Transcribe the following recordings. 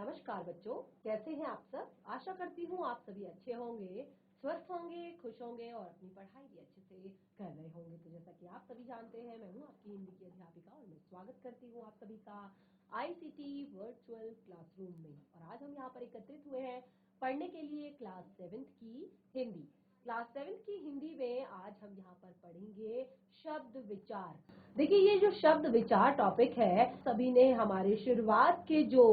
नमस्कार बच्चों, कैसे हैं आप सब। आशा करती हूँ आप सभी अच्छे होंगे, स्वस्थ होंगे, खुश होंगे और अपनी पढ़ाई भी अच्छे से कर रहे होंगे। तो जैसा कि आप सभी जानते हैं, मैं हूँ आपकी हिंदी की अध्यापिका और मैं स्वागत करती हूँ आप सभी का आईसीटी वर्चुअल क्लासरूम में। और आज हम यहाँ पर एकत्रित हुए हैं पढ़ने के लिए क्लास 7th की हिंदी। क्लास 7th की हिंदी में आज हम यहाँ पर पढ़ेंगे शब्द विचार। देखिए, ये जो शब्द विचार टॉपिक है, सभी ने हमारे शुरुआत के जो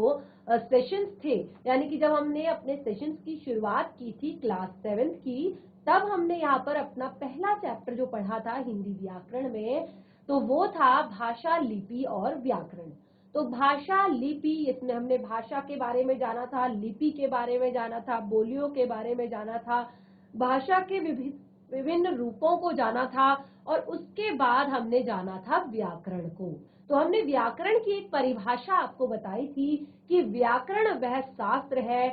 सेशंस थे, यानी कि जब हमने अपने सेशंस की शुरुआत की थी क्लास 7th की, तब हमने यहाँ पर अपना पहला चैप्टर जो पढ़ा था हिंदी व्याकरण में, तो वो था भाषा, लिपि और व्याकरण। तो भाषा, लिपि, इसमें हमने भाषा के बारे में जाना था, लिपि के बारे में जाना था, बोलियों के बारे में जाना था, भाषा के विभिन्न रूपों को जाना था और उसके बाद हमने जाना था व्याकरण को। तो हमने व्याकरण की एक परिभाषा आपको बताई थी कि व्याकरण वह शास्त्र है।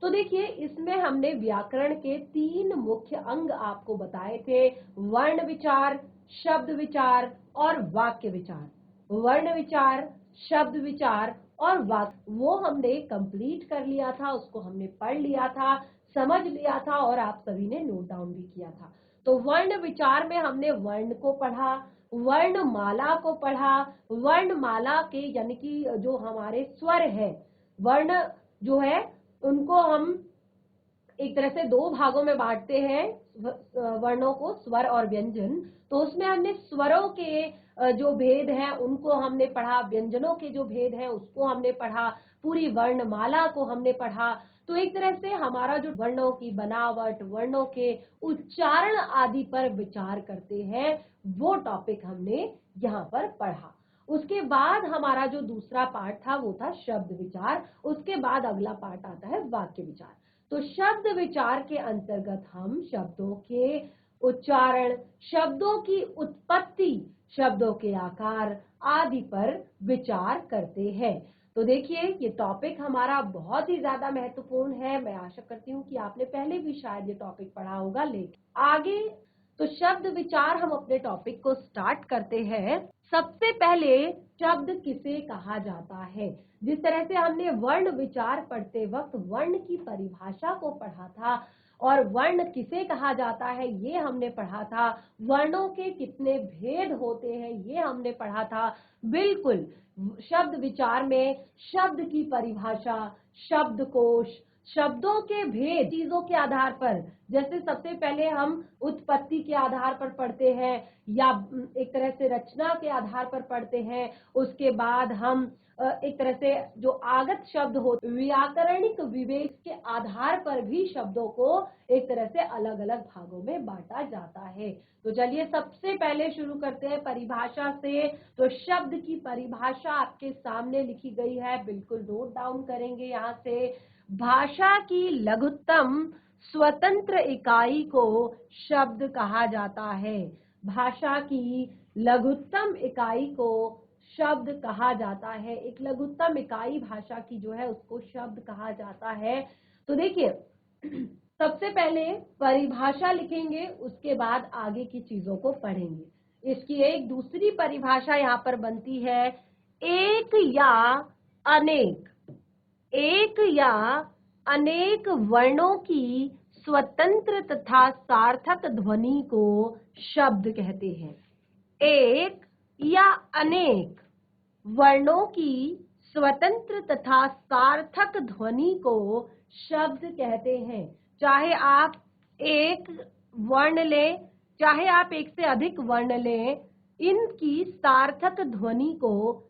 तो देखिए, इसमें हमने व्याकरण के 3 मुख्य अंग आपको बताए थे: वर्ण विचार, शब्द विचार और वाक्य विचार। वर्ण विचार, शब्द विचार और वाक्य, वो हमने कंप्लीट कर लिया था, उसको हमने पढ़ लिया था, समझ लिया था और आप सभी ने नोट डाउन भी किया था। तो वर्ण विचार में हमने वर्ण को पढ़ा, वर्णमाला को पढ़ा। वर्णमाला के यानी कि जो हमारे स्वर है, वर्ण जो है उनको हम एक तरह से 2 भागों में बांटते हैं वर्णों को, स्वर और व्यंजन। तो उसमें हमने स्वरों के जो भेद हैं उनको हमने पढ़ा, व्यंजनों के जो भेद हैं उसको हमने पढ़ा, पूरी वर्णमाला को हमने पढ़ा। तो एक तरह से हमारा जो वर्णों की बनावट, वर्णों के उच्चारण आदि पर विचार करते हैं, वो टॉपिक हमने यहाँ पर पढ़ा। उसके बाद हमारा जो दूसरा पार्ट था वो था शब्द विचार। उसके बाद अगला पार्ट आता है वाक्य विचार। तो शब्द विचार के अंतर्गत हम शब्दों के उच्चारण, शब्दों की उत्पत्ति, शब्दों के आकार आदि पर विचार करते हैं। तो देखिए, ये टॉपिक हमारा बहुत ही ज्यादा महत्वपूर्ण है। मैं आशा करती हूँ कि आपने पहले भी शायद ये टॉपिक पढ़ा होगा, लेकिन आगे तो शब्द विचार हम अपने टॉपिक को स्टार्ट करते हैं। सबसे पहले शब्द किसे कहा जाता है। जिस तरह से हमने वर्ण विचार पढ़ते वक्त वर्ण की परिभाषा को पढ़ा था और वर्ण किसे कहा जाता है ये हमने पढ़ा था, वर्णों के कितने भेद होते हैं ये हमने पढ़ा था। बिल्कुल, शब्द विचार में शब्द की परिभाषा, शब्दकोश, शब्दों के भेद, चीजों के आधार पर, जैसे सबसे पहले हम उत्पत्ति के आधार पर पढ़ते हैं या एक तरह से रचना के आधार पर पढ़ते हैं। उसके बाद हम एक तरह से जो आगत शब्द होते, व्याकरणिक विवेक के आधार पर भी शब्दों को एक तरह से अलग अलग भागों में बांटा जाता है। तो चलिए सबसे पहले शुरू करते हैं परिभाषा से। तो शब्द की परिभाषा आपके सामने लिखी गई है, बिल्कुल नोट डाउन करेंगे यहाँ से। भाषा की लघुत्तम स्वतंत्र इकाई को शब्द कहा जाता है। भाषा की लघुत्तम इकाई को शब्द कहा जाता है। एक लघुत्तम इकाई भाषा की जो है उसको शब्द कहा जाता है। तो देखिए, सबसे पहले परिभाषा लिखेंगे, उसके बाद आगे की चीजों को पढ़ेंगे। इसकी एक दूसरी परिभाषा यहाँ पर बनती है, एक या अनेक, एक या अनेक वर्णों की स्वतंत्र तथा सार्थक ध्वनि को शब्द कहते हैं। एक या अनेक वर्णों की स्वतंत्र तथा सार्थक ध्वनि को शब्द कहते हैं। चाहे आप एक वर्ण लें, चाहे आप एक से अधिक वर्ण लें, इनकी सार्थक ध्वनि को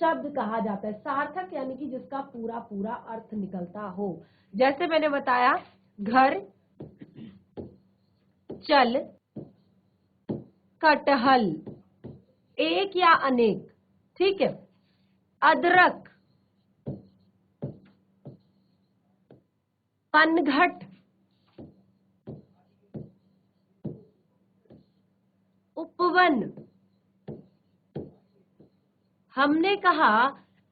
शब्द कहा जाता है। सार्थक यानी कि जिसका पूरा पूरा अर्थ निकलता हो। जैसे मैंने बताया, घर, चल, कटहल, एक या अनेक, ठीक है। अदरक, पनघट, उपवन। हमने कहा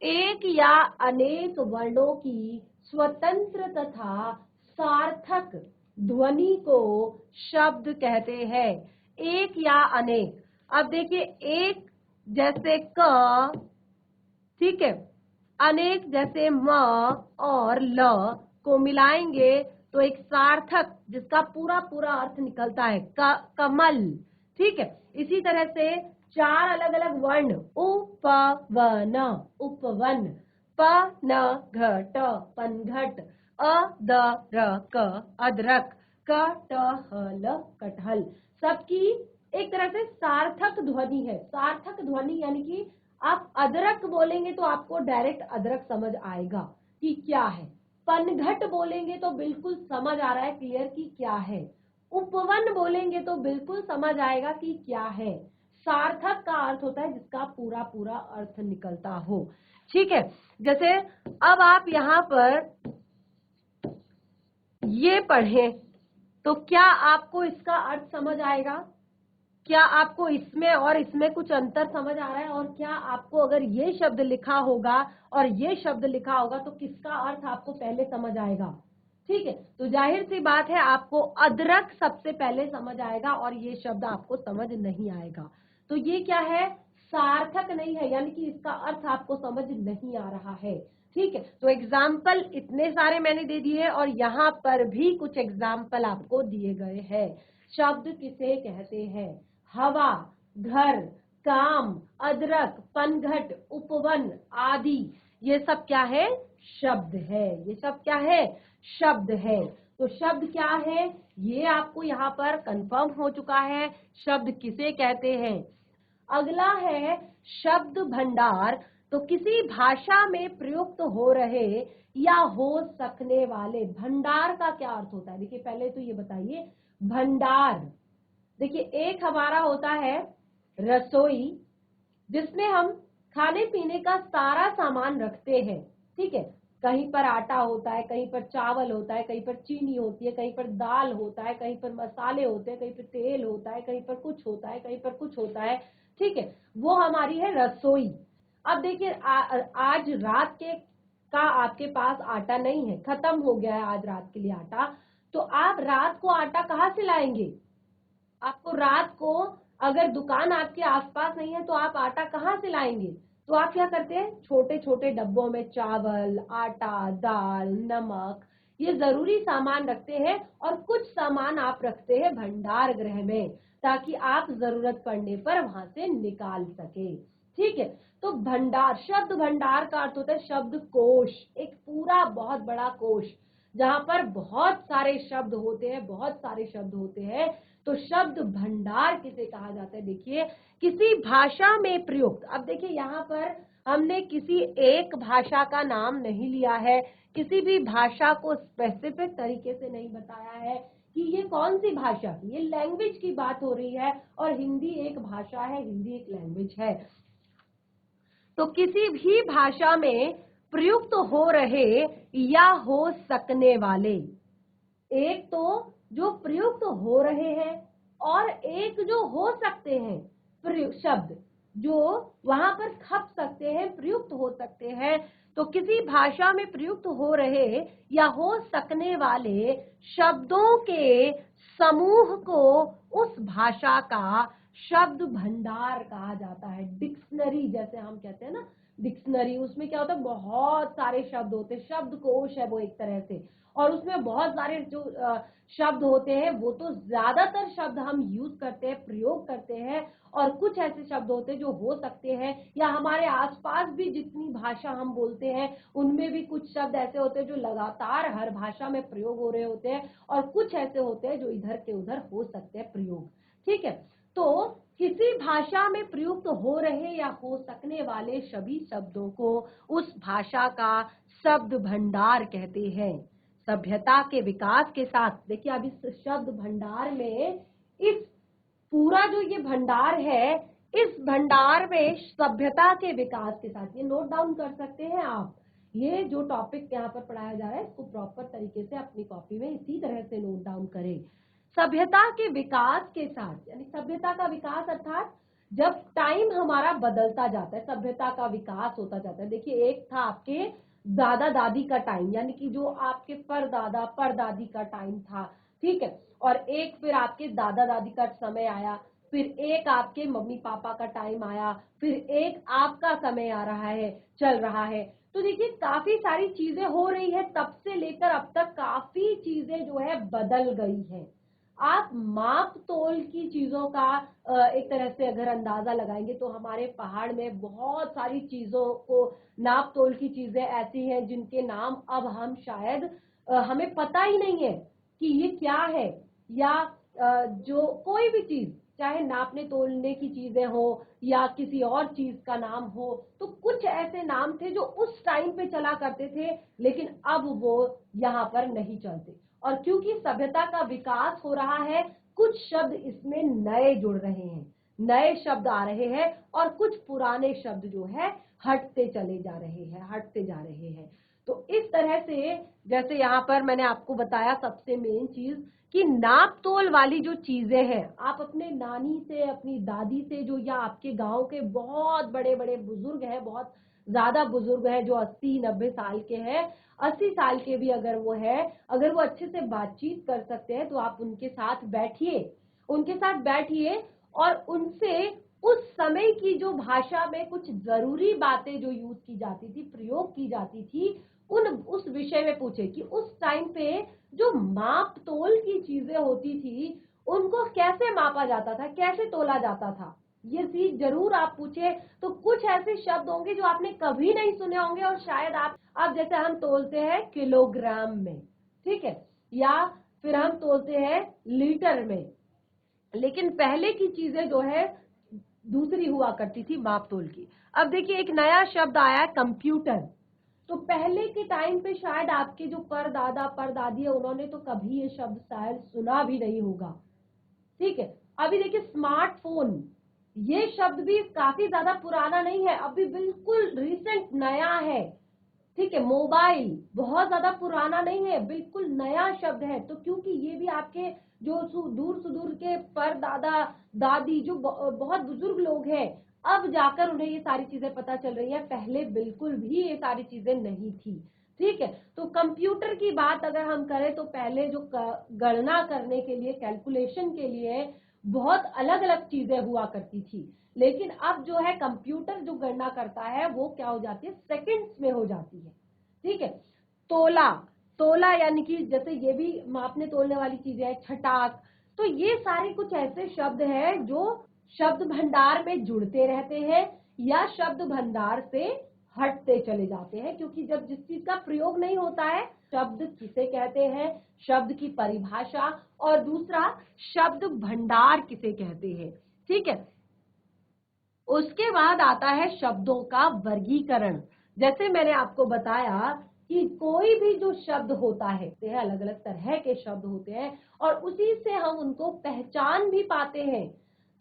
एक या अनेक वर्णों की स्वतंत्र तथा सार्थक ध्वनि को शब्द कहते हैं। एक या अनेक। अब देखिए, एक जैसे क, ठीक है, अनेक जैसे म और ल को मिलाएंगे तो एक सार्थक जिसका पूरा पूरा अर्थ निकलता है कमल। ठीक है, इसी तरह से चार अलग अलग वर्ण उपवन, उपवन, प न घ ट पनघट, अ द र क अदरक, क ट ह ल कटहल, सबकी एक तरह से सार्थक ध्वनि है। सार्थक ध्वनि यानी कि आप अदरक बोलेंगे तो आपको डायरेक्ट अदरक समझ आएगा कि क्या है, पनघट बोलेंगे तो बिल्कुल समझ आ रहा है क्लियर कि क्या है, उपवन बोलेंगे तो बिल्कुल समझ आएगा कि क्या है। सार्थक का अर्थ होता है जिसका पूरा पूरा अर्थ निकलता हो। ठीक है, जैसे अब आप यहाँ पर ये पढ़ें तो क्या आपको इसका अर्थ समझ आएगा? क्या आपको इसमें और इसमें कुछ अंतर समझ आ रहा है? और क्या आपको अगर ये शब्द लिखा होगा और ये शब्द लिखा होगा तो किसका अर्थ आपको पहले समझ आएगा? ठीक है, तो जाहिर सी बात है आपको अदरक सबसे पहले समझ आएगा और ये शब्द आपको समझ नहीं आएगा। तो ये क्या है? सार्थक नहीं है, यानी कि इसका अर्थ आपको समझ नहीं आ रहा है। ठीक है, तो एग्जाम्पल इतने सारे मैंने दे दिए और यहाँ पर भी कुछ एग्जाम्पल आपको दिए गए हैं। शब्द किसे कहते हैं? हवा, घर, काम, अदरक, पनघट, उपवन आदि, ये सब क्या है? शब्द है। ये सब क्या है? शब्द है। तो शब्द क्या है ये आपको यहाँ पर कंफर्म हो चुका है। शब्द किसे कहते हैं? अगला है शब्द भंडार। तो किसी भाषा में प्रयुक्त हो रहे या हो सकने वाले, भंडार का क्या अर्थ होता है? देखिए पहले तो ये बताइए भंडार। देखिए एक हमारा होता है रसोई जिसमें हम खाने पीने का सारा सामान रखते हैं। ठीक है, कहीं पर आटा होता है, कहीं पर चावल होता है, कहीं पर चीनी होती है, कहीं पर दाल होता है, कहीं पर मसाले होते हैं, कहीं पर तेल होता है, कहीं पर कुछ होता है, कहीं पर कुछ होता है। ठीक है, वो हमारी है रसोई। अब देखिए आज रात के का आपके पास आटा नहीं है, खत्म हो गया है आज रात के लिए आटा, तो आप रात को आटा कहाँ से लाएंगे? आपको रात को अगर दुकान आपके आसपास नहीं है तो आप आटा कहाँ से लाएंगे? तो आप क्या करते हैं? छोटे छोटे डब्बों में चावल, आटा, दाल, नमक, ये जरूरी सामान रखते हैं और कुछ सामान आप रखते हैं भंडार गृह में ताकि आप जरूरत पड़ने पर वहां से निकाल सके। ठीक है, तो भंडार, शब्द भंडार का अर्थ होता है शब्द कोश, एक पूरा बहुत बड़ा कोश जहां पर बहुत सारे शब्द होते हैं, बहुत सारे शब्द होते हैं। तो शब्द भंडार किसे कहा जाता है? देखिए किसी भाषा में प्रयुक्त। अब देखिए यहाँ पर हमने किसी एक भाषा का नाम नहीं लिया है, किसी भी भाषा को स्पेसिफिक तरीके से नहीं बताया है कि ये कौन सी भाषा की, ये लैंग्वेज की बात हो रही है और हिंदी एक भाषा है, हिंदी एक लैंग्वेज है। तो किसी भी भाषा में प्रयुक्त हो रहे या हो सकने वाले, एक तो जो प्रयुक्त हो रहे हैं और एक जो हो सकते हैं शब्द जो वहां पर खप सकते हैं, प्रयुक्त हो सकते हैं। तो किसी भाषा में प्रयुक्त हो रहे या हो सकने वाले शब्दों के समूह को उस भाषा का शब्द भंडार कहा जाता है। डिक्शनरी जैसे हम कहते हैं ना, डिक्शनरी, उसमें क्या होता है? बहुत सारे शब्द होते हैं, शब्दकोश है वो एक तरह से, और उसमें बहुत सारे जो शब्द होते हैं वो तो ज्यादातर शब्द हम यूज करते हैं, प्रयोग करते हैं, और कुछ ऐसे शब्द होते हैं जो हो सकते हैं या हमारे आसपास भी जितनी भाषा हम बोलते हैं उनमें भी कुछ शब्द ऐसे होते हैं जो लगातार हर भाषा में प्रयोग हो रहे होते हैं, और कुछ ऐसे होते हैं जो इधर के उधर हो सकते हैं प्रयोग। ठीक है, तो किसी भाषा में प्रयुक्त हो रहे या हो सकने वाले सभी शब्दों को उस भाषा का शब्द भंडार कहते हैं। सभ्यता के विकास के साथ, देखिए अब इस शब्द भंडार में, इस पूरा जो ये भंडार है, इस भंडार में सभ्यता के विकास के साथ, ये नोट डाउन कर सकते हैं आप, ये जो टॉपिक यहाँ पर पढ़ाया जा रहा है इसको प्रॉपर तरीके से अपनी कॉपी में इसी तरह से नोट डाउन करें। सभ्यता के विकास के साथ, यानी सभ्यता का विकास अर्थात जब टाइम हमारा बदलता जाता है सभ्यता का विकास होता जाता है। देखिए एक था आपके दादा दादी का टाइम, यानी कि जो आपके परदादा परदादी का टाइम था। ठीक है, और एक फिर आपके दादा दादी का समय आया, फिर एक आपके मम्मी पापा का टाइम आया, फिर एक आपका समय आ रहा है, चल रहा है। तो देखिए काफी सारी चीजें हो रही है, तब से लेकर अब तक काफी चीजें जो है बदल गई हैं। आप माप तोल की चीजों का एक तरह से अगर अंदाजा लगाएंगे तो हमारे पहाड़ में बहुत सारी चीजों को नाप तोल की चीजें ऐसी हैं जिनके नाम अब हम शायद हमें पता ही नहीं है कि ये क्या है, या जो कोई भी चीज चाहे नापने तोलने की चीजें हो या किसी और चीज का नाम हो, तो कुछ ऐसे नाम थे जो उस टाइम पे चला करते थे, लेकिन अब वो यहाँ पर नहीं चलते। और क्योंकि सभ्यता का विकास हो रहा है, कुछ शब्द इसमें नए जुड़ रहे हैं, नए शब्द आ रहे हैं, और कुछ पुराने शब्द जो है हटते चले जा रहे हैं, हटते जा रहे हैं। तो इस तरह से जैसे यहाँ पर मैंने आपको बताया सबसे मेन चीज कि नाप तोल वाली जो चीजें हैं, आप अपने नानी से, अपनी दादी से, जो या आपके गांव के बहुत बड़े बड़े बुजुर्ग हैं, बहुत ज्यादा बुजुर्ग हैं जो 80-90 साल के हैं, 80 साल के भी अगर वो है, अगर वो अच्छे से बातचीत कर सकते हैं तो आप उनके साथ बैठिए, उनके साथ बैठिए और उनसे उस समय की जो भाषा में कुछ जरूरी बातें जो यूज की जाती थी, प्रयोग की जाती थी, उस विषय में पूछे कि उस टाइम पे जो माप तोल की चीजें होती थी उनको कैसे मापा जाता था, कैसे तोला जाता था, ये चीज जरूर आप पूछे। तो कुछ ऐसे शब्द होंगे जो आपने कभी नहीं सुने होंगे, और शायद आप जैसे हम तोलते हैं किलोग्राम में, ठीक है, या फिर हम तोलते हैं लीटर में, लेकिन पहले की चीजें जो है दूसरी हुआ करती थी माप तोल की। अब देखिए एक नया शब्द आया है कंप्यूटर। तो पहले के टाइम पे शायद आपके जो परदादा परदादी है उन्होंने तो कभी ये शब्द शायद सुना भी नहीं होगा, ठीक है। अभी देखिए स्मार्टफोन, ये शब्द भी काफी ज्यादा पुराना नहीं है, अभी बिल्कुल रिसेंट नया है, ठीक है। मोबाइल बहुत ज्यादा पुराना नहीं है, बिल्कुल नया शब्द है। तो क्योंकि ये भी आपके जो दूर सुदूर के परदादा दादी जो बहुत बुजुर्ग लोग हैं, अब जाकर उन्हें ये सारी चीजें पता चल रही है, पहले बिल्कुल भी ये सारी चीजें नहीं थी, ठीक है। तो कंप्यूटर की बात अगर हम करें तो पहले जो गणना करने के लिए, कैलकुलेशन के लिए बहुत अलग अलग चीजें हुआ करती थी, लेकिन अब जो है कंप्यूटर जो गणना करता है वो क्या हो जाती है, सेकंड्स में हो जाती है, ठीक है। तोला, तोला यानी कि जैसे ये भी मापने तोलने वाली चीजें है, छटाक। तो ये सारे कुछ ऐसे शब्द हैं जो शब्द भंडार में जुड़ते रहते हैं या शब्द भंडार से हटते चले जाते हैं, क्योंकि जब जिस चीज का प्रयोग नहीं होता है, शब्द किसे कहते हैं, शब्द की परिभाषा, और दूसरा शब्द भंडार किसे कहते हैं, ठीक है। उसके बाद आता है शब्दों का वर्गीकरण। जैसे मैंने आपको बताया कि कोई भी जो शब्द होता है, अलग अलग तरह के शब्द होते हैं और उसी से हम उनको पहचान भी पाते हैं।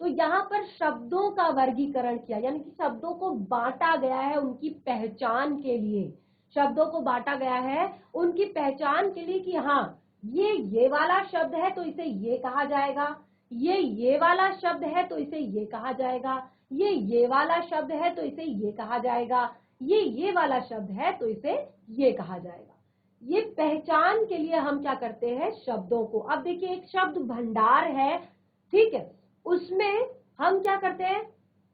तो यहाँ पर शब्दों का वर्गीकरण किया, यानी कि शब्दों को बांटा गया है उनकी पहचान के लिए, शब्दों को बांटा गया है उनकी पहचान के लिए कि हाँ ये वाला शब्द है तो इसे ये कहा जाएगा, ये वाला शब्द है तो इसे ये कहा जाएगा, ये वाला शब्द है तो इसे ये कहा जाएगा, ये वाला शब्द है तो इसे ये कहा जाएगा। ये पहचान के लिए हम क्या करते हैं, शब्दों को। अब देखिए एक शब्द भंडार है, ठीक है, उसमें हम क्या करते हैं,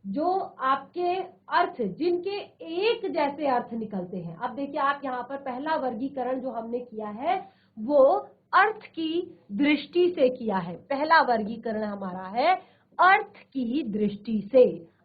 जो आपके अर्थ जिनके एक जैसे अर्थ निकलते हैं। अब देखिए आप यहाँ पर पहला वर्गीकरण जो हमने किया है वो अर्थ की दृष्टि से किया है। पहला वर्गीकरण हमारा है अर्थ की दृष्टि से,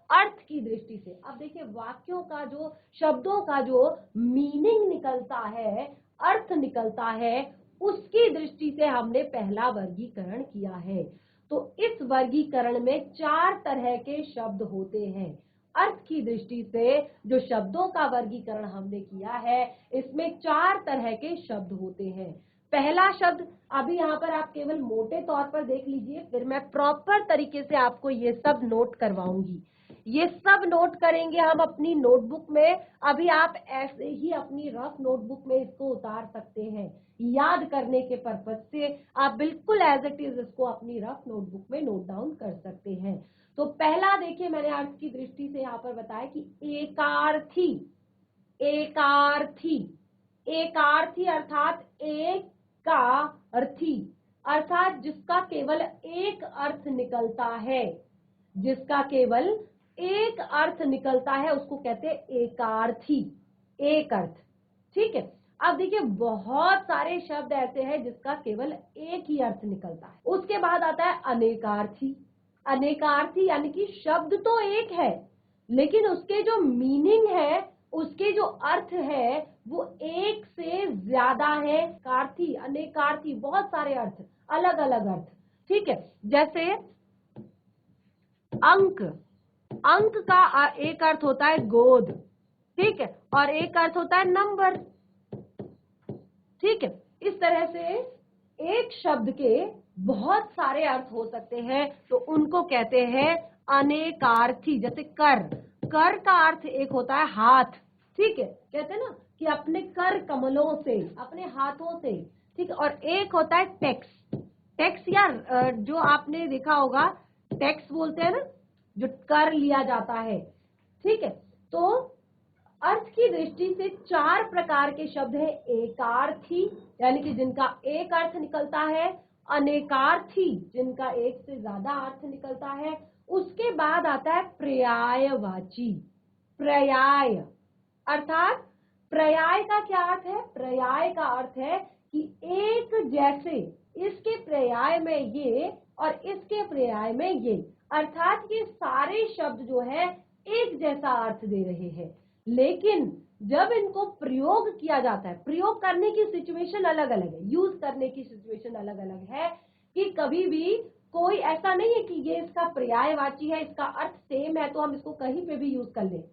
अर्थ की दृष्टि से। अब देखिए वाक्यों का जो, शब्दों का जो मीनिंग निकलता है, अर्थ निकलता है, उसकी दृष्टि से हमने पहला वर्गीकरण किया है। तो इस वर्गीकरण में 4 तरह के शब्द होते हैं। अर्थ की दृष्टि से जो शब्दों का वर्गीकरण हमने किया है, इसमें 4 तरह के शब्द होते हैं। पहला शब्द, अभी यहाँ पर आप केवल मोटे तौर पर देख लीजिए, फिर मैं प्रॉपर तरीके से आपको ये सब नोट करवाऊंगी। ये सब नोट करेंगे हम अपनी नोटबुक में। अभी आप ऐसे ही अपनी रफ नोटबुक में इसको उतार सकते हैं, याद करने के पर्पज से आप बिल्कुल एज इट इज इसको अपनी रफ नोटबुक में नोट डाउन कर सकते हैं। तो पहला देखिए मैंने अर्थ की दृष्टि से यहाँ पर बताया कि एकार्थी, एकार्थी, एकार्थी अर्थात एक का अर्थी, अर्थात जिसका केवल एक अर्थ निकलता है, जिसका केवल एक अर्थ निकलता है उसको कहते हैं एकार्थी, एक अर्थ। ठीक है, अब देखिए बहुत सारे शब्द ऐसे हैं जिसका केवल एक ही अर्थ निकलता है। उसके बाद आता है अनेकार्थी। अनेकार्थी यानी कि शब्द तो एक है लेकिन उसके जो मीनिंग है, उसके जो अर्थ है वो एक से ज्यादा है। कार्थी, अनेकार्थी, बहुत सारे अर्थ, अलग अलग अर्थ। ठीक है, जैसे अंक। अंक का एक अर्थ होता है गोद, ठीक है, और एक अर्थ होता है नंबर। ठीक है, इस तरह से एक शब्द के बहुत सारे अर्थ हो सकते हैं, तो उनको कहते हैं अनेकार्थी। जैसे कर, कर का अर्थ एक होता है हाथ। ठीक है, कहते हैं ना कि अपने कर कमलों से, अपने हाथों से। ठीक है, और एक होता है टैक्स। टैक्स या जो आपने देखा होगा टैक्स बोलते हैं ना, जो कर लिया जाता है। ठीक है, तो अर्थ की दृष्टि से चार प्रकार के शब्द हैं। एकार्थी यानी कि जिनका एक अर्थ निकलता है, अनेकार्थी जिनका एक से ज्यादा अर्थ निकलता है, उसके बाद आता है पर्यायवाची। पर्याय अर्थात पर्याय का क्या अर्थ है? पर्याय का अर्थ है कि एक जैसे, इसके पर्याय में ये और इसके पर्याय में ये, अर्थात ये सारे शब्द जो है एक जैसा अर्थ दे रहे हैं, लेकिन जब इनको प्रयोग किया जाता है, प्रयोग करने की सिचुएशन अलग अलग है, यूज करने की सिचुएशन अलग अलग है, कि कभी भी कोई ऐसा नहीं है कि ये इसका पर्यायवाची है, इसका अर्थ सेम है तो हम इसको कहीं पे भी यूज कर लें।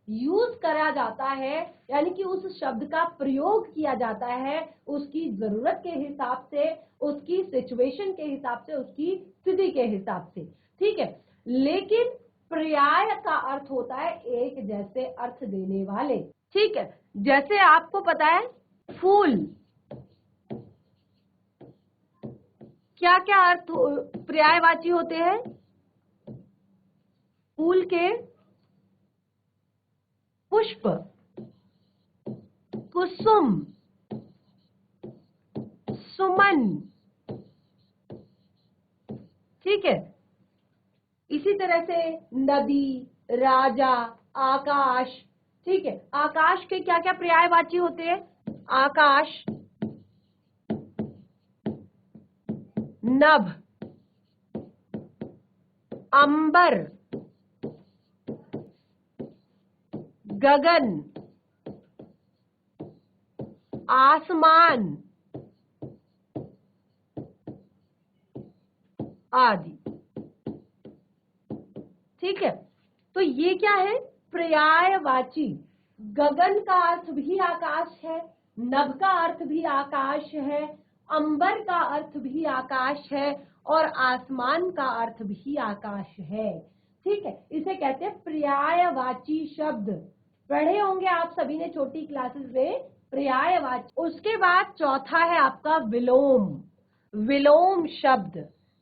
यूज करा जाता है यानी कि उस शब्द का प्रयोग किया जाता है उसकी जरूरत के हिसाब से, उसकी सिचुएशन के हिसाब से, उसकी स्थिति के हिसाब से। ठीक है, लेकिन पर्याय का अर्थ होता है एक जैसे अर्थ देने वाले। ठीक है, जैसे आपको पता है फूल, क्या क्या अर्थ पर्यायवाची होते हैं? फूल के पुष्प, कुसुम, सुमन। ठीक है, इसी तरह से नदी, राजा, आकाश। ठीक है, आकाश के क्या क्या पर्यायवाची होते हैं? आकाश, नभ, अंबर, गगन, आसमान आदि। ठीक है, तो ये क्या है? पर्यायवाची। गगन का अर्थ भी आकाश है, नभ का अर्थ भी आकाश है, अंबर का अर्थ भी आकाश है और आसमान का अर्थ भी आकाश है। ठीक है, इसे कहते हैं पर्यायवाची शब्द। पढ़े होंगे आप सभी ने छोटी क्लासेस में पर्यायवाची। उसके बाद चौथा है आपका विलोम। विलोम शब्द।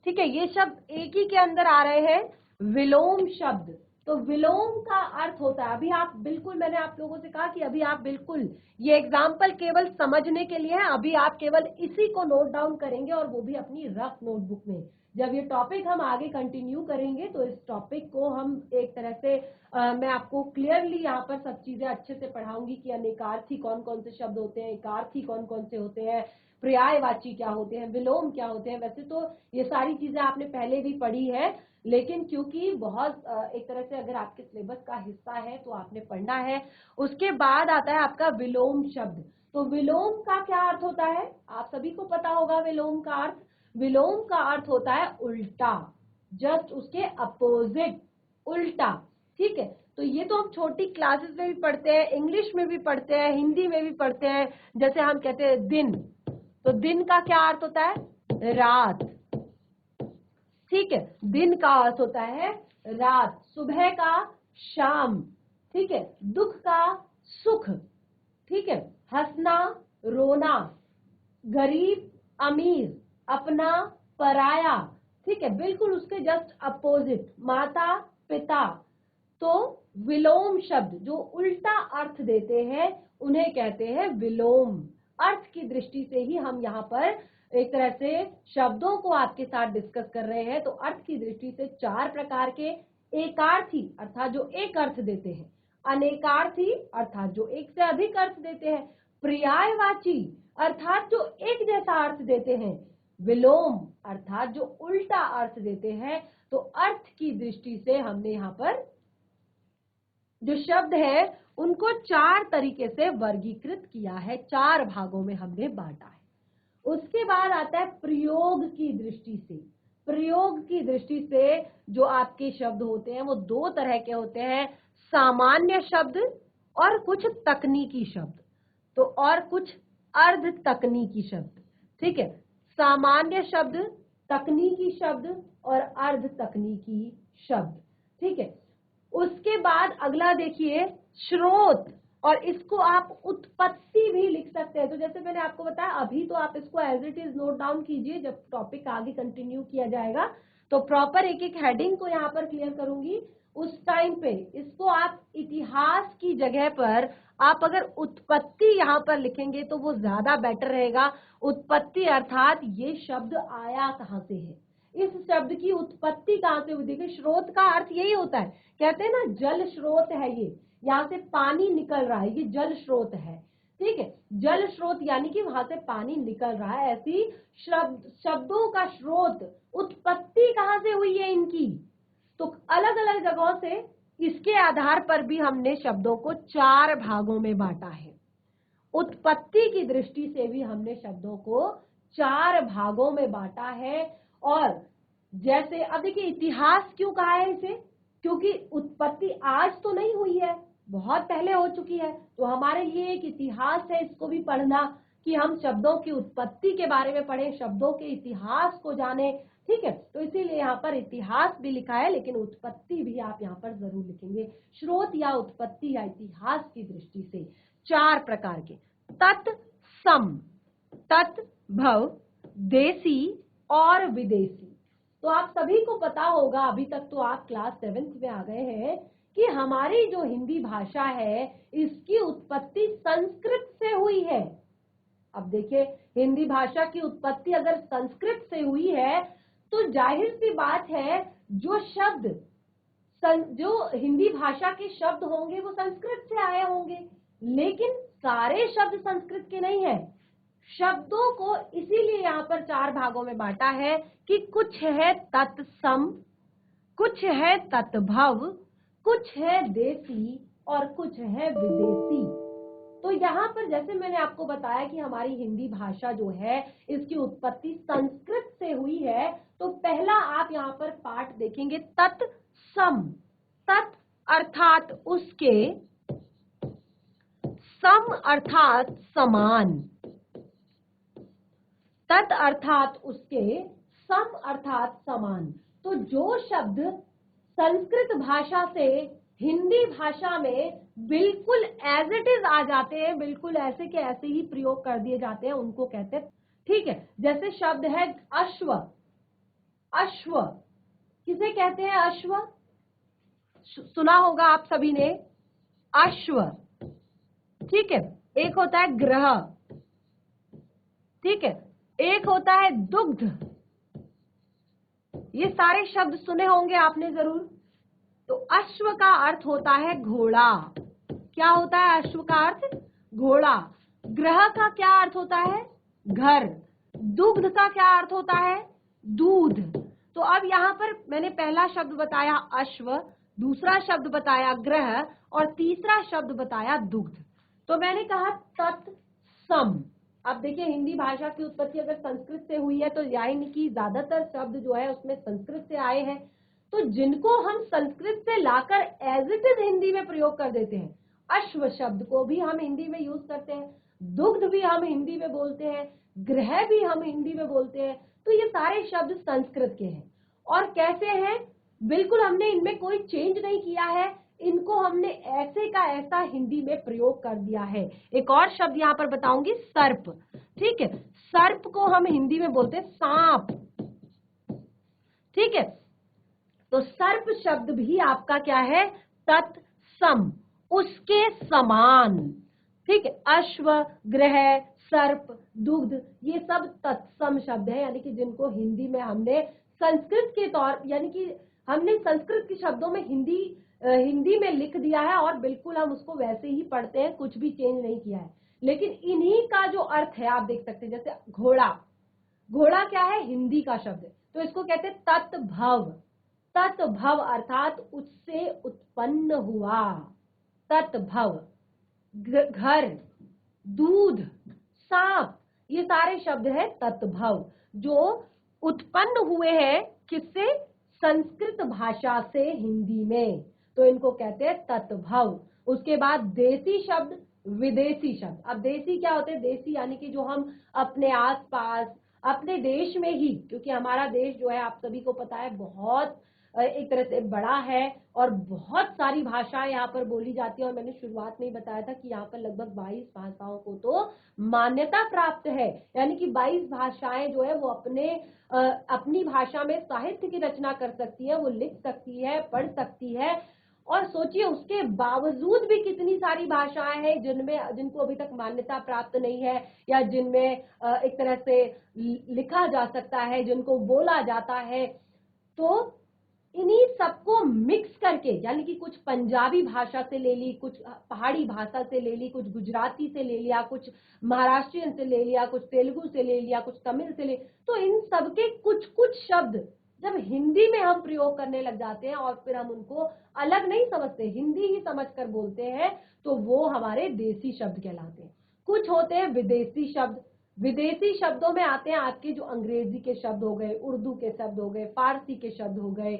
ठीक है, ये शब्द एक ही के अंदर आ रहे हैं, विलोम शब्द। तो विलोम का अर्थ होता है, अभी आप बिल्कुल, मैंने आप लोगों से कहा कि अभी आप बिल्कुल, ये एग्जाम्पल केवल समझने के लिए है, अभी आप केवल इसी को नोट डाउन करेंगे और वो भी अपनी रफ नोटबुक में। जब ये टॉपिक हम आगे कंटिन्यू करेंगे तो इस टॉपिक को हम एक तरह से मैं आपको क्लियरली यहाँ पर सब चीजें अच्छे से पढ़ाऊंगी कि अनेकार्थी कौन कौन से शब्द होते हैं, एकार्थी कौन कौन से होते हैं, पर्यायवाची क्या होते हैं, विलोम क्या होते हैं। वैसे तो ये सारी चीजें आपने पहले भी पढ़ी है, लेकिन क्योंकि बहुत एक तरह से अगर आपके सिलेबस का हिस्सा है तो आपने पढ़ना है। उसके बाद आता है आपका विलोम शब्द। तो विलोम का क्या अर्थ होता है? आप सभी को पता होगा विलोम का अर्थ। विलोम का अर्थ होता है उल्टा, जस्ट उसके अपोजिट, उल्टा। ठीक है, तो ये तो हम छोटी क्लासेस में भी पढ़ते हैं, इंग्लिश में भी पढ़ते हैं, हिंदी में भी पढ़ते हैं। जैसे हम कहते हैं दिन, तो दिन का क्या अर्थ होता है? रात। ठीक है, दिन का अर्थ होता है रात, सुबह का शाम। ठीक है, दुख का सुख। ठीक है, हंसना, रोना, गरीब, अमीर, अपना, पराया। ठीक है, बिल्कुल उसके जस्ट अपोजिट, माता, पिता। तो विलोम शब्द जो उल्टा अर्थ देते हैं उन्हें कहते हैं विलोम। अर्थ की दृष्टि से ही हम यहाँ पर एक तरह से शब्दों को आपके साथ डिस्कस कर रहे हैं। तो अर्थ की दृष्टि से चार प्रकार के एकार्थी, अर्थात जो एक अर्थ देते हैं, अनेकार्थी अर्थात जो एक से अधिक अर्थ देते हैं, पर्यायवाची अर्थात जो एक जैसा अर्थ देते हैं, विलोम अर्थात जो उल्टा अर्थ देते हैं। तो अर्थ की दृष्टि से हमने यहाँ पर जो शब्द है उनको 4 तरीके से वर्गीकृत किया है, 4 भागों में हमने बांटा है। उसके बाद आता है प्रयोग की दृष्टि से। प्रयोग की दृष्टि से जो आपके शब्द होते हैं वो 2 तरह के होते हैं, सामान्य शब्द और कुछ तकनीकी शब्द, तो और कुछ अर्ध तकनीकी शब्द। ठीक है, सामान्य शब्द, तकनीकी शब्द और अर्ध तकनीकी शब्द। ठीक है, उसके बाद अगला देखिए स्रोत, और इसको आप उत्पत्ति भी लिख सकते हैं। तो जैसे मैंने आपको बताया, अभी तो आप इसको as it is note down कीजिए, जब टॉपिक आगे कंटिन्यू किया जाएगा तो प्रॉपर एक एक हेडिंग को यहाँ पर क्लियर करूंगी। उस टाइम पे इसको आप इतिहास की जगह पर आप अगर उत्पत्ति यहाँ पर लिखेंगे तो वो ज्यादा बेटर रहेगा। उत्पत्ति अर्थात ये शब्द आया कहाँ से है, इस शब्द की उत्पत्ति कहाँ से हुई। देखिए स्रोत का अर्थ यही होता है, कहते हैं ना जल स्रोत है, ये यहाँ से पानी निकल रहा है, ये जल स्रोत है। ठीक है, जल स्रोत यानी कि वहां से पानी निकल रहा है। ऐसी शब्दों का स्रोत, उत्पत्ति कहाँ से हुई है इनकी, तो अलग अलग जगहों से इसके आधार पर भी हमने शब्दों को 4 भागों में बांटा है। उत्पत्ति की दृष्टि से भी हमने शब्दों को 4 भागों में बांटा है। और जैसे अब देखिए इतिहास क्यों कहा है इसे, क्योंकि उत्पत्ति आज तो नहीं हुई है, बहुत पहले हो चुकी है। तो हमारे लिए एक इतिहास है इसको भी पढ़ना, कि हम शब्दों की उत्पत्ति के बारे में पढ़ें, शब्दों के इतिहास को जाने। ठीक है, तो इसीलिए यहाँ पर इतिहास भी लिखा है, लेकिन उत्पत्ति भी आप यहाँ पर जरूर लिखेंगे। स्रोत या उत्पत्ति या इतिहास की दृष्टि से 4 प्रकार के, तत्सम, तत्भव, देसी और विदेशी। तो आप सभी को पता होगा, अभी तक तो आप क्लास 7th में आ गए हैं, कि हमारी जो हिंदी भाषा है इसकी उत्पत्ति संस्कृत से हुई है। अब देखिए हिंदी भाषा की उत्पत्ति अगर संस्कृत से हुई है तो जाहिर सी बात है जो शब्द, जो हिंदी भाषा के शब्द होंगे वो संस्कृत से आए होंगे, लेकिन सारे शब्द संस्कृत के नहीं है। शब्दों को इसीलिए यहाँ पर 4 भागों में बांटा है कि कुछ है तत्सम, कुछ है तत्भव, कुछ है देसी और कुछ है विदेशी। तो यहाँ पर जैसे मैंने आपको बताया कि हमारी हिंदी भाषा जो है इसकी उत्पत्ति संस्कृत से हुई है, तो पहला आप यहाँ पर पाठ देखेंगे तत्सम। तत् अर्थात उसके, सम अर्थात समान, तत् अर्थात उसके, सम अर्थात समान। तो जो शब्द संस्कृत भाषा से हिंदी भाषा में बिल्कुल एज इट इज आ जाते हैं, बिल्कुल ऐसे के ऐसे ही प्रयोग कर दिए जाते हैं, उनको कहते हैं। ठीक है, जैसे शब्द है अश्व, अश्व किसे कहते हैं, अश्व सुना होगा आप सभी ने, अश्व। ठीक है, एक होता है ग्रह, ठीक है, एक होता है दुग्ध, ये सारे शब्द सुने होंगे आपने जरूर। तो अश्व का अर्थ होता है घोड़ा। क्या होता है अश्व का अर्थ, घोड़ा। ग्रह का क्या अर्थ होता है, घर। दुग्ध का क्या अर्थ होता है, दूध। तो अब यहाँ पर मैंने पहला शब्द बताया अश्व, दूसरा शब्द बताया ग्रह और तीसरा शब्द बताया दुग्ध। तो मैंने कहा तत्सम। अब देखिए हिंदी भाषा की उत्पत्ति अगर संस्कृत से हुई है तो यानी कि ज्यादातर शब्द जो है उसमें संस्कृत से आए हैं। तो जिनको हम संस्कृत से लाकर एज इट इज हिंदी में प्रयोग कर देते हैं, अश्व शब्द को भी हम हिंदी में यूज करते हैं, दुग्ध भी हम हिंदी में बोलते हैं, ग्रह भी हम हिंदी में बोलते हैं। तो ये सारे शब्द संस्कृत के हैं। और कैसे हैं, बिल्कुल हमने इनमें कोई चेंज नहीं किया है, इनको हमने ऐसे का ऐसा हिंदी में प्रयोग कर दिया है। एक और शब्द यहाँ पर बताऊंगी, सर्प। ठीक है, सर्प को हम हिंदी में बोलते हैं सांप। ठीक है, तो सर्प शब्द भी आपका क्या है, तत्सम, उसके समान। ठीक है, अश्व, ग्रह, सर्प, दुग्ध, ये सब तत्सम शब्द है, यानी कि जिनको हिंदी में हमने संस्कृत के तौर, यानी कि हमने संस्कृत के शब्दों में हिंदी हिंदी में लिख दिया है और बिल्कुल हम उसको वैसे ही पढ़ते हैं, कुछ भी चेंज नहीं किया है। लेकिन इन्हीं का जो अर्थ है आप देख सकते हैं, जैसे घोड़ा, घोड़ा क्या है, हिंदी का शब्द है, तो इसको कहते हैं तत्भव। तत्भव अर्थात उससे उत्पन्न हुआ, तत्भव। घर, दूध, सांप, ये सारे शब्द है तत्भव, जो उत्पन्न हुए हैं किससे, संस्कृत भाषा से हिंदी में, तो इनको कहते हैं तत्भव। उसके बाद देसी शब्द, विदेशी शब्द। अब देसी क्या होते हैं, देसी यानी कि जो हम अपने आसपास अपने देश में ही, क्योंकि हमारा देश जो है आप सभी को पता है बहुत एक तरह से बड़ा है और बहुत सारी भाषाएं यहाँ पर बोली जाती है। और मैंने शुरुआत में ही बताया था कि यहाँ पर लगभग 22 भाषाओं को तो मान्यता प्राप्त है, यानी कि 22 भाषाएं जो है वो अपनी भाषा में साहित्य की रचना कर सकती है, वो लिख सकती है, पढ़ सकती है। और सोचिए उसके बावजूद भी कितनी सारी भाषाएं हैं जिनको अभी तक मान्यता प्राप्त नहीं है, या जिनमें एक तरह से लिखा जा सकता है, जिनको बोला जाता है। तो इन्हीं सबको मिक्स करके, यानी कि कुछ पंजाबी भाषा से ले ली, कुछ पहाड़ी भाषा से ले ली, कुछ गुजराती से ले लिया, कुछ महाराष्ट्रियन से ले लिया, कुछ तेलुगु से ले लिया, कुछ तमिल से ले, तो इन सबके कुछ कुछ शब्द जब हिंदी में हम प्रयोग करने लग जाते हैं और फिर हम उनको अलग नहीं समझते, हिंदी ही समझकर बोलते हैं, तो वो हमारे देसी शब्द कहलाते हैं। कुछ होते हैं विदेशी शब्द। विदेशी शब्दों में आते हैं आपके जो अंग्रेजी के शब्द हो गए, उर्दू के शब्द हो गए, फारसी के शब्द हो गए,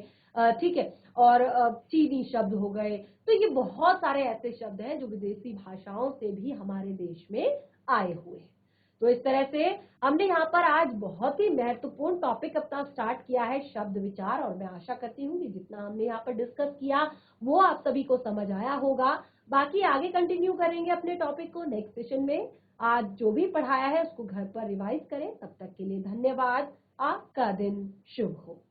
ठीक है, और चीनी शब्द हो गए। तो ये बहुत सारे ऐसे शब्द हैं जो विदेशी भाषाओं से भी हमारे देश में आए हुए हैं। तो इस तरह से हमने यहाँ पर आज बहुत ही महत्वपूर्ण टॉपिक अपना स्टार्ट किया है, शब्द विचार। और मैं आशा करती हूँ कि जितना हमने यहाँ पर डिस्कस किया वो आप सभी को समझ आया होगा। बाकी आगे कंटिन्यू करेंगे अपने टॉपिक को नेक्स्ट सेशन में। आज जो भी पढ़ाया है उसको घर पर रिवाइज करें। तब तक के लिए धन्यवाद। आपका दिन शुभ हो।